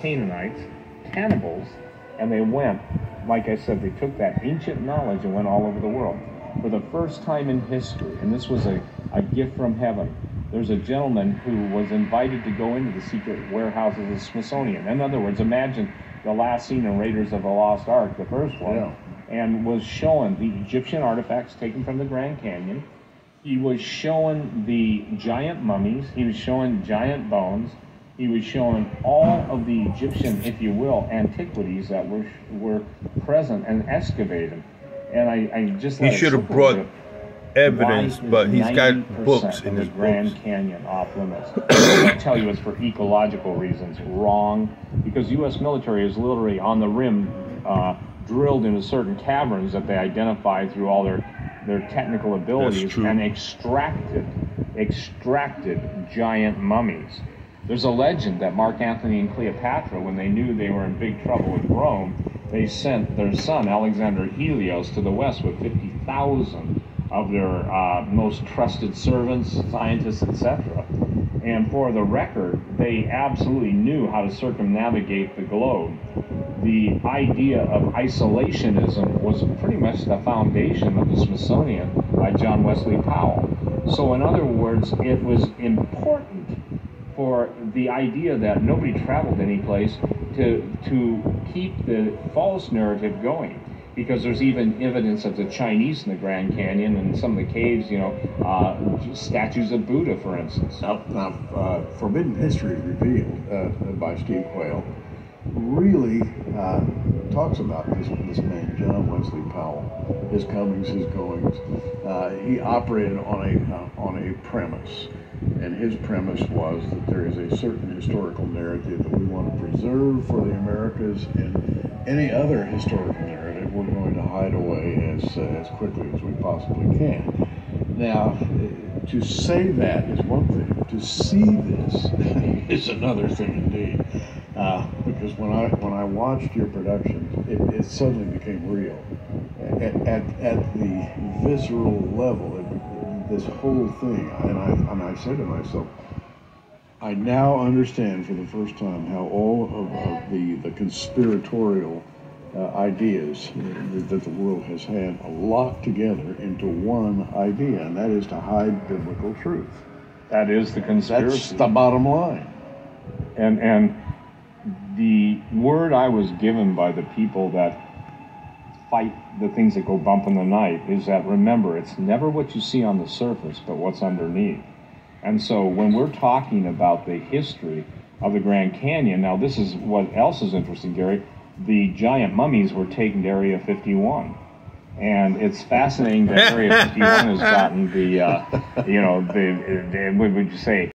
Canaanites, cannibals, and they went, like I said, they took that ancient knowledge and went all over the world. For the first time in history, and this was a gift from heaven, there's a gentleman who was invited to go into the secret warehouses of the Smithsonian. In other words, imagine the last scene in Raiders of the Lost Ark, the first one, and was showing the Egyptian artifacts taken from the Grand Canyon. He was showing the giant mummies. He was showing giant bones. He was showing all of the Egyptian, if you will, antiquities that were present and excavated. And I just he should have brought evidence, but he's got books in his Grand books. Canyon off limits. I tell you, it's for ecological reasons. Wrong, because U.S. military is literally on the rim, drilled into certain caverns that they identified through all their technical abilities and extracted giant mummies. There's a legend that Mark Antony and Cleopatra, when they knew they were in big trouble with Rome, they sent their son Alexander Helios to the west with 50,000 of their most trusted servants, scientists, etc. And for the record, they absolutely knew how to circumnavigate the globe. The idea of isolationism was pretty much the foundation of the Smithsonian by John Wesley Powell. So in other words, it was important for the idea that nobody traveled any place to keep the false narrative going. Because there's even evidence of the Chinese in the Grand Canyon and some of the caves, statues of Buddha, for instance. Now, Forbidden History Revealed by Steve Quayle really talks about this man, John Wesley Powell, his comings, his goings. He operated on a premise, and his premise was that there is a certain historical narrative that we want to preserve for the Americas, and any other historical narrative we're going to hide away as quickly as we possibly can. Now, to say that is one thing. To see this is another thing indeed. Because when I watched your production, it suddenly became real. At the visceral level, this whole thing, and I said to myself, I now understand for the first time how all of the conspiratorial ideas that the world has had are locked together into one idea, and that is to hide biblical truth. That is the conspiracy. That's the bottom line. And the word I was given by the people that fight the things that go bump in the night is that, remember, it's never what you see on the surface, but what's underneath. And so when we're talking about the history of the Grand Canyon, now this is what else is interesting, Gary. The giant mummies were taken to Area 51. And it's fascinating that Area 51 has gotten the, what would you say,